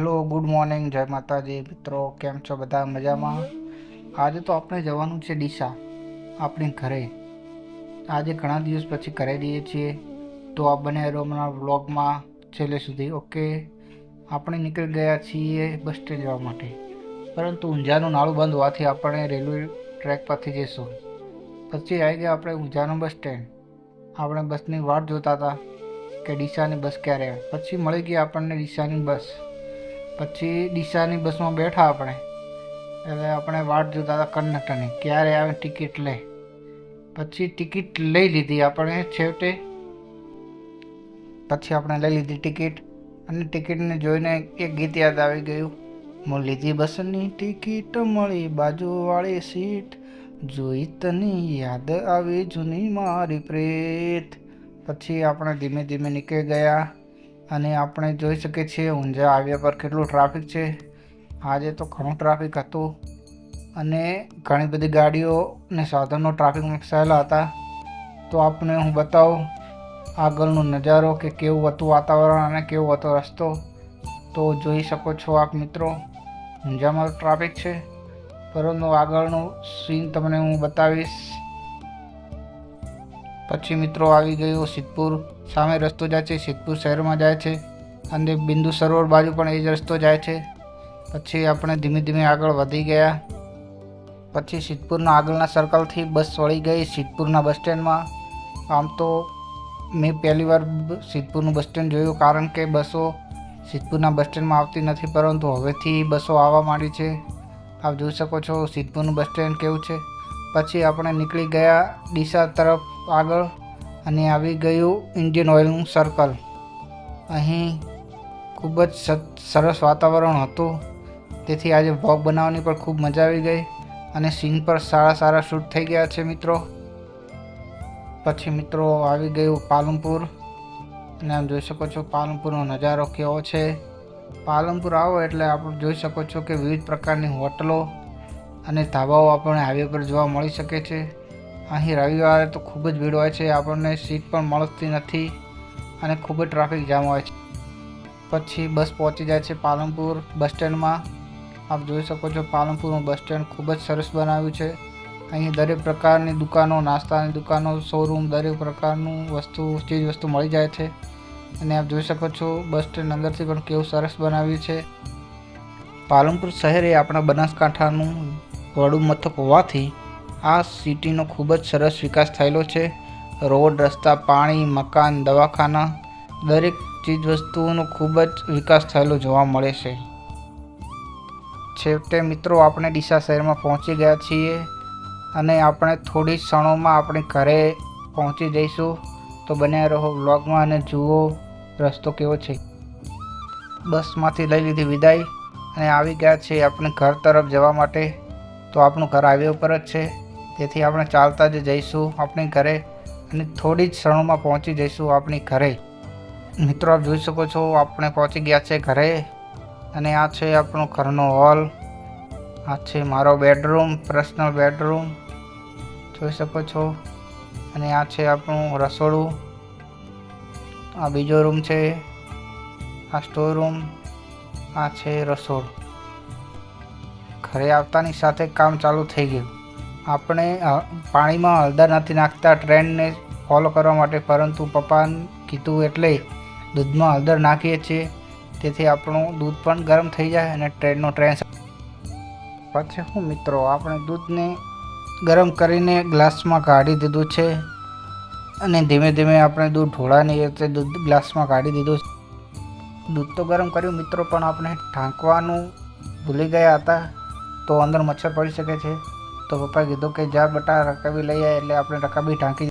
Hello, good morning, જય માતાજી મિત્રો. કેમ છો બધા? મજામાં? આજે તો આપણે જવાનું છે ડીસા, આપણી ઘરે. આજે ઘણા દિવસ પછી ઘરે જઈએ છીએ, તો આ બને હમણાં વ્લોગમાં છેલ્લે સુધી. ઓકે, આપણે નીકળી ગયા છીએ બસ સ્ટેન્ડ જવા માટે, પરંતુ ઊંઝાનું નાળું બંધ હોવાથી આપણે રેલવે ટ્રેક પરથી જઈશું. પછી આવી ગયા આપણે ઊંઝાનું બસ સ્ટેન્ડ. આપણે બસની વાટ જોતા હતા કે ડીસાની બસ ક્યારે આવે. પછી મળી ગઈ આપણને ડીસાની બસ. પછી ડીસાની બસમાં બેઠા આપણે, એટલે આપણે વાટ જોતા હતા કંડક્ટરની, ક્યારે આવે ટિકિટ લે. પછી ટિકિટ લઈ લીધી આપણે છેવટે. પછી આપણે લઈ લીધી ટિકિટ, અને ટિકિટને જોઈને એક ગીત યાદ આવી ગયું. લીધી બસની ટિકિટ, મળી બાજુવાળી સીટ, જોઈ તની યાદ આવી જૂની મારી પ્રીત. પછી આપણે ધીમે ધીમે નીકળી ગયા, અને આપણે જોઈ શકીએ છીએ ઊંઝા હાઈવે પર કેટલું ટ્રાફિક છે. આજે તો ઘણું ટ્રાફિક હતું, અને ઘણી બધી ગાડીઓ અને સાધનો ટ્રાફિકમાં ફસાયેલા હતા. તો આપણે હું બતાવું આગળનો નજારો કે કેવું હતું વાતાવરણ અને કેવો હતો રસ્તો. તો જોઈ શકો છો આપ મિત્રો, ઊંઝામાં ટ્રાફિક છે, પરંતુ આગળનો સીન તમને હું બતાવીશ. પછી મિત્રો આવી ગયો સિદ્ધપુર. સામે રસ્તો જાય છે, સિદ્ધપુર શહેરમાં જાય છે, અને બિંદુ સરોવર બાજુ પણ એ જ રસ્તો જાય છે. પછી આપણે ધીમે ધીમે આગળ વધી ગયા. પછી સિદ્ધપુરના આગળના સર્કલથી બસ વળી ગઈ સિદ્ધપુરના બસ સ્ટેન્ડમાં. આમ તો મેં પહેલી વાર સિદ્ધપુરનું બસ સ્ટેન્ડ જોયું, કારણ કે બસો સિદ્ધપુરના બસ સ્ટેન્ડમાં આવતી નથી, પરંતુ હવેથી બસો આવવા માંડી છે. આપ જોઈ શકો છો સિદ્ધપુરનું બસ સ્ટેન્ડ કેવું છે. પછી આપણે નીકળી ગયા ડીસા તરફ આગળ, અને આવી ગયું ઇન્ડિયન ઓઇલનું સર્કલ. અહીં ખૂબ જ સરસ વાતાવરણ હતું, તેથી આજે વ્લોગ બનાવવાની પણ ખૂબ મજા આવી ગઈ, અને સીન પર સારા શૂટ થઈ ગયા છે મિત્રો. પછી મિત્રો આવી ગયું પાલનપુર, અને આમ જોઈ શકો છો પાલનપુરનો નજારો કેવો છે. પાલનપુર આવો એટલે આપણે જોઈ શકો છો કે વિવિધ પ્રકારની હોટલો અને ધાબાઓ આપણને હાઈવે પર જોવા મળી શકે છે. અહીં રવિવારે તો ખૂબ જ ભીડ હોય છે, આપણને સીટ પણ મળતી નથી, અને ખૂબ જ ટ્રાફિક જામ હોય છે. પછી બસ પહોંચી જાય છે પાલનપુર બસ સ્ટેન્ડમાં. આપ જોઈ શકો છો પાલનપુરનું બસ સ્ટેન્ડ ખૂબ જ સરસ બનાવ્યું છે. અહીં દરેક પ્રકારની દુકાનો, નાસ્તાની દુકાનો, શોરૂમ, દરેક પ્રકારનું ચીજ વસ્તુ મળી જાય છે. અને આપ જોઈ શકો છો બસ સ્ટેન્ડ અંદરથી પણ કેવું સરસ બનાવ્યું છે. પાલનપુર શહેર એ આપણા બનાસકાંઠાનું વડું મથક હોવાથી આ સિટીનો ખૂબ જ સરસ વિકાસ થયેલો છે. રોડ, રસ્તા, પાણી, મકાન, દવાખાના, દરેક ચીજ વસ્તુઓનો ખૂબ જ વિકાસ થયેલો જોવા મળે છે. છેવટે મિત્રો આપણે ડીસા શહેરમાં પહોંચી ગયા છીએ, અને આપણે થોડી ક્ષણોમાં આપણે ઘરે પહોંચી જઈશું. તો બન્યા રહો વ્લોગમાં અને જુઓ રસ્તો કેવો છે. બસમાંથી લઈ લીધી વિદાય, અને આવી ગયા છે આપણે ઘર તરફ જવા માટે. તો આપણું ઘર હાઈવે ઉપર જ છે, તેથી આપણે ચાલતા જ જઈશું આપણી ઘરે, અને થોડી જ ક્ષણોમાં પહોંચી જઈશું આપણી ઘરે. મિત્રો આપ જોઈ શકો છો આપણે પહોંચી ગયા છે ઘરે, અને આ છે આપણો ઘરનો હોલ. આ છે મારો બેડરૂમ, પર્સનલ બેડરૂમ જોઈ શકો છો. અને આ છે આપણું રસોડું. આ બીજો રૂમ છે, આ સ્ટોર રૂમ, આ છે રસોડું. ઘરે આવતાની સાથે કામ ચાલુ થઈ ગયું. આપણે પાણીમાં હળદર નથી નાખતા ટ્રેન્ડને ફોલો કરવા માટે, પરંતુ પપ્પાને કીધું એટલે દૂધમાં હળદર નાખીએ છીએ, તેથી આપણું દૂધ પણ ગરમ થઈ જાય અને ટ્રેન. પછી હું મિત્રો આપણે દૂધને ગરમ કરીને ગ્લાસમાં કાઢી દીધું છે, અને ધીમે ધીમે આપણે દૂધ ઢોળાની રીતે દૂધ ગ્લાસમાં કાઢી દીધું. દૂધ તો ગરમ કર્યું મિત્રો, પણ આપણે ઢાંકવાનું ભૂલી ગયા હતા, તો અંદર મચ્છર પડી શકે છે. તો પપ્પાએ કીધું કે જા બેટા રકાબી લઈ આવે, એટલે આપણે રકાબી ઢાંકી.